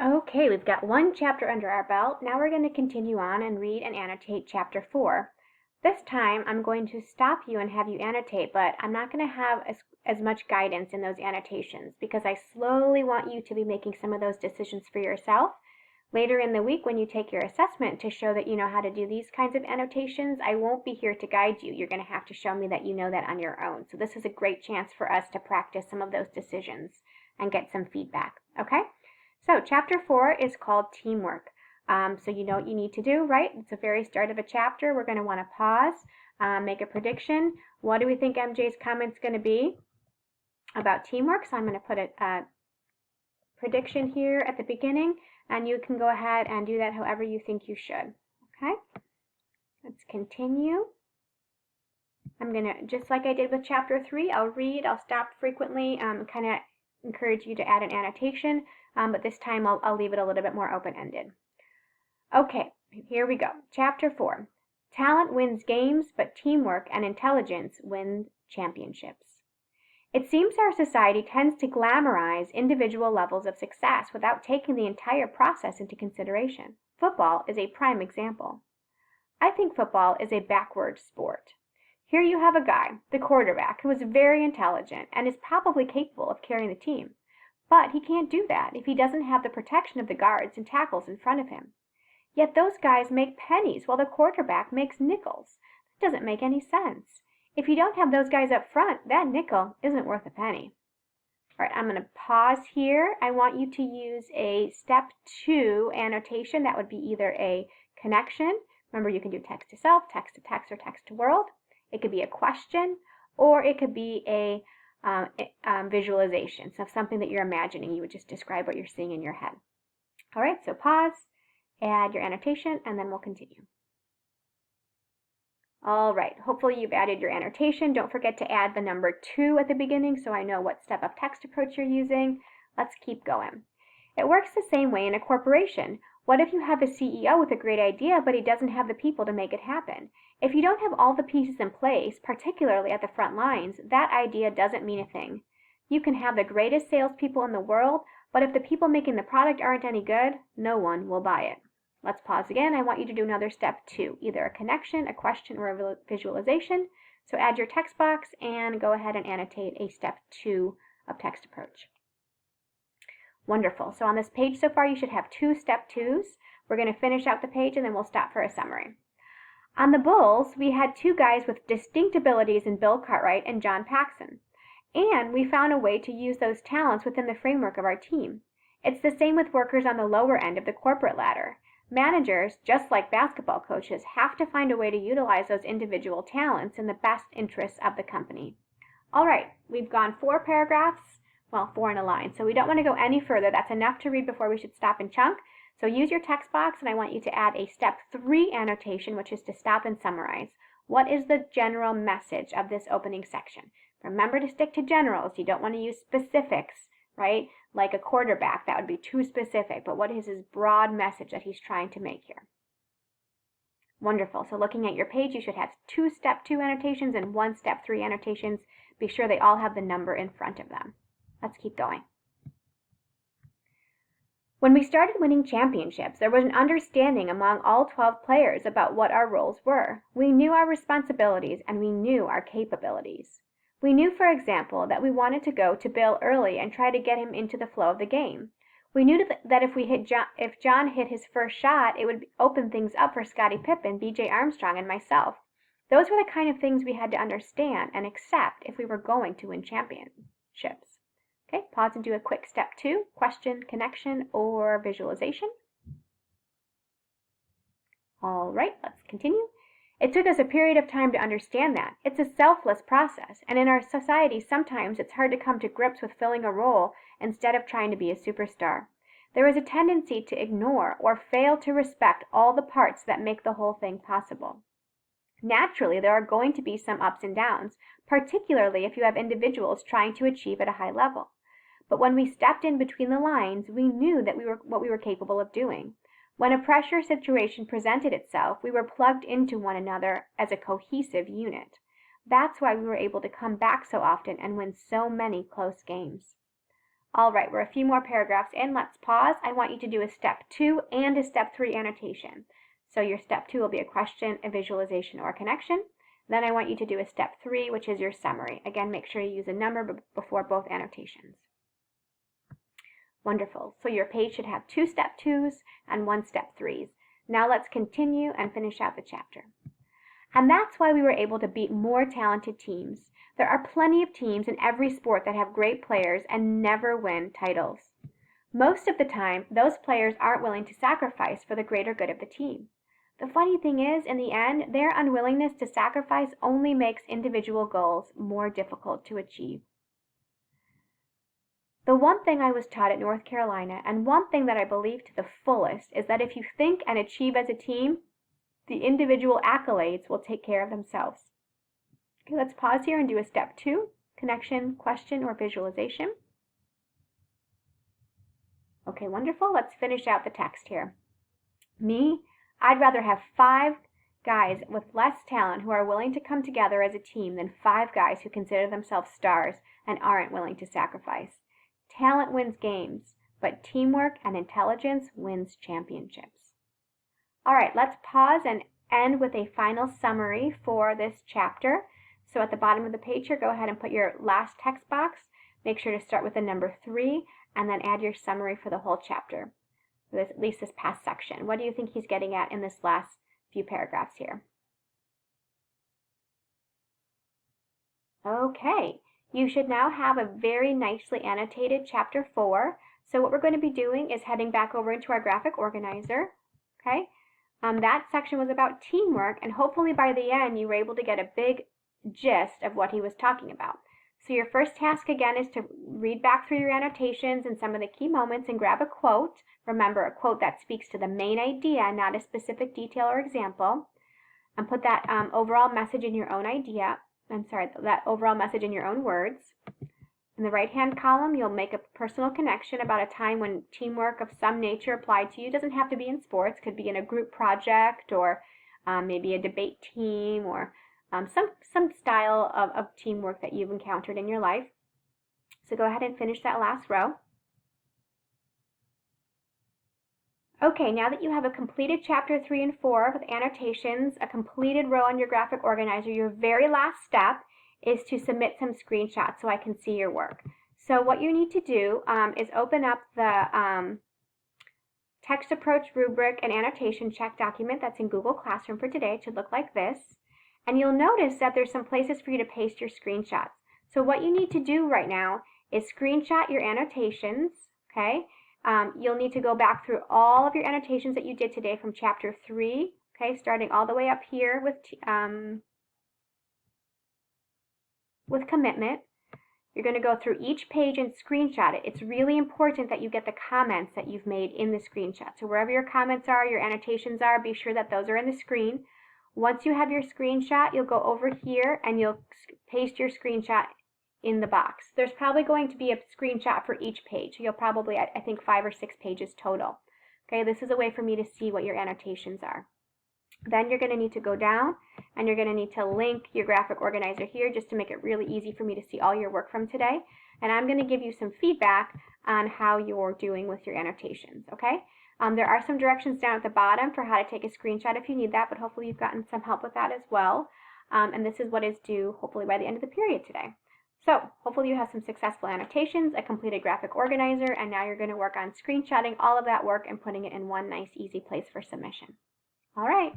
Okay, we've got one chapter under our belt. Now we're going to continue on and read and annotate chapter 4. This time I'm going to stop you and have you annotate, but I'm not going to have as much guidance in those annotations because I slowly want you to be making some of those decisions for yourself. Later in the week when you take your assessment to show that you know how to do these kinds of annotations, I won't be here to guide you. You're going to have to show me that you know that on your own. So this is a great chance for us to practice some of those decisions and get some feedback, okay? So chapter 4 is called Teamwork. So you know what you need to do, right? It's the very start of a chapter. We're going to want to pause, make a prediction. What do we think MJ's comment's going to be about teamwork? So I'm going to put a prediction here at the beginning, and you can go ahead and do that however you think you should. Okay? Let's continue. I'm going to, just like I did with chapter 3, I'll read, I'll stop frequently, kind of encourage you to add an annotation, but this time I'll leave it a little bit more open-ended. Okay, here we go. Chapter 4. Talent wins games, but teamwork and intelligence win championships. It seems our society tends to glamorize individual levels of success without taking the entire process into consideration. Football is a prime example. I think football is a backward sport. Here you have a guy, the quarterback, who is very intelligent and is probably capable of carrying the team. But he can't do that if he doesn't have the protection of the guards and tackles in front of him. Yet those guys make pennies while the quarterback makes nickels. That doesn't make any sense. If you don't have those guys up front, that nickel isn't worth a penny. All right, I'm going to pause here. I want you to use a step 2 annotation. That would be either a connection. Remember, you can do text to self, text to text, or text to world. It could be a question, or it could be a visualization. So something that you're imagining, you would just describe what you're seeing in your head. All right, so pause, add your annotation, and then we'll continue. All right, hopefully you've added your annotation. Don't forget to add the number 2 at the beginning so I know what step of text approach you're using. Let's keep going. It works the same way in a corporation. What if you have a CEO with a great idea, but he doesn't have the people to make it happen? If you don't have all the pieces in place, particularly at the front lines, that idea doesn't mean a thing. You can have the greatest salespeople in the world, but if the people making the product aren't any good, no one will buy it. Let's pause again. I want you to do another step 2, either a connection, a question, or a visualization. So add your text box and go ahead and annotate a step 2 of text approach. Wonderful. So on this page so far, you should have 2 step 2s. We're going to finish out the page and then we'll stop for a summary. On the Bulls, we had 2 guys with distinct abilities in Bill Cartwright and John Paxson. And we found a way to use those talents within the framework of our team. It's the same with workers on the lower end of the corporate ladder. Managers, just like basketball coaches, have to find a way to utilize those individual talents in the best interests of the company. All right, we've gone 4 paragraphs, well, 4 in a line, so we don't want to go any further. That's enough to read before we should stop and chunk. So use your text box, and I want you to add a step 3 annotation, which is to stop and summarize. What is the general message of this opening section? Remember to stick to generals. You don't want to use specifics, right? Like a quarterback, that would be too specific, but what is his broad message that he's trying to make here? Wonderful. So looking at your page, you should have 2 step 2 annotations and 1 step 3 annotations. Be sure they all have the number in front of them. Let's keep going. When we started winning championships, there was an understanding among all 12 players about what our roles were. We knew our responsibilities and we knew our capabilities. We knew, for example, that we wanted to go to Bill early and try to get him into the flow of the game. We knew that if John hit his first shot, it would open things up for Scottie Pippen, B.J. Armstrong, and myself. Those were the kind of things we had to understand and accept if we were going to win championships. Okay, pause and do a quick step 2, question, connection, or visualization. All right, let's continue. It took us a period of time to understand that. It's a selfless process, and in our society, sometimes it's hard to come to grips with filling a role instead of trying to be a superstar. There is a tendency to ignore or fail to respect all the parts that make the whole thing possible. Naturally, there are going to be some ups and downs, particularly if you have individuals trying to achieve at a high level. But when we stepped in between the lines, we knew that what we were capable of doing. When a pressure situation presented itself, we were plugged into one another as a cohesive unit. That's why we were able to come back so often and win so many close games. All right, we're a few more paragraphs in. Let's pause. I want you to do a step 2 and a step 3 annotation. So your step 2 will be a question, a visualization, or a connection. Then I want you to do a step 3, which is your summary. Again, make sure you use a number before both annotations. Wonderful. So your page should have 2 step 2s and 1 step 3s. Now let's continue and finish out the chapter. And that's why we were able to beat more talented teams. There are plenty of teams in every sport that have great players and never win titles. Most of the time, those players aren't willing to sacrifice for the greater good of the team. The funny thing is, in the end, their unwillingness to sacrifice only makes individual goals more difficult to achieve. The one thing I was taught at North Carolina, and one thing that I believe to the fullest, is that if you think and achieve as a team, the individual accolades will take care of themselves. Okay, let's pause here and do a step 2, connection, question, or visualization. Okay, wonderful. Let's finish out the text here. Me, I'd rather have 5 guys with less talent who are willing to come together as a team than 5 guys who consider themselves stars and aren't willing to sacrifice. Talent wins games, but teamwork and intelligence wins championships. All right, let's pause and end with a final summary for this chapter. So at the bottom of the page here, go ahead and put your last text box. Make sure to start with the number 3 and then add your summary for the whole chapter, at least this past section. What do you think he's getting at in this last few paragraphs here? Okay, you should now have a very nicely annotated chapter 4. So what we're going to be doing is heading back over into our graphic organizer. Okay, that section was about teamwork, and hopefully by the end you were able to get a big gist of what he was talking about. So your first task again is to read back through your annotations and some of the key moments and grab a quote. Remember, a quote that speaks to the main idea, not a specific detail or example, and put that overall message in your own that overall message in your own words. In the right-hand column, you'll make a personal connection about a time when teamwork of some nature applied to you. It doesn't have to be in sports. It could be in a group project or maybe a debate team or some style of teamwork that you've encountered in your life. So go ahead and finish that last row. Okay, now that you have a completed chapter 3 and 4 with annotations, a completed row on your graphic organizer, your very last step is to submit some screenshots so I can see your work. So what you need to do is open up the text approach rubric and annotation check document that's in Google Classroom for today. It should look like this. And you'll notice that there's some places for you to paste your screenshots. So what you need to do right now is screenshot your annotations, okay? You'll need to go back through all of your annotations that you did today from chapter 3, okay, starting all the way up here with commitment. You're going to go through each page and screenshot it. It's really important that you get the comments that you've made in the screenshot. So wherever your comments are, your annotations are, be sure that those are in the screen. Once you have your screenshot, you'll go over here and you'll paste your screenshot in the box. There's probably going to be a screenshot for each page. You'll probably, I think, 5 or 6 pages total. Okay, this is a way for me to see what your annotations are. Then you're going to need to go down and you're going to need to link your graphic organizer here just to make it really easy for me to see all your work from today. And I'm going to give you some feedback on how you're doing with your annotations, okay? There are some directions down at the bottom for how to take a screenshot if you need that, but hopefully you've gotten some help with that as well. And this is what is due hopefully by the end of the period today. So hopefully you have some successful annotations, a completed graphic organizer, and now you're going to work on screenshotting all of that work and putting it in one nice easy place for submission. All right.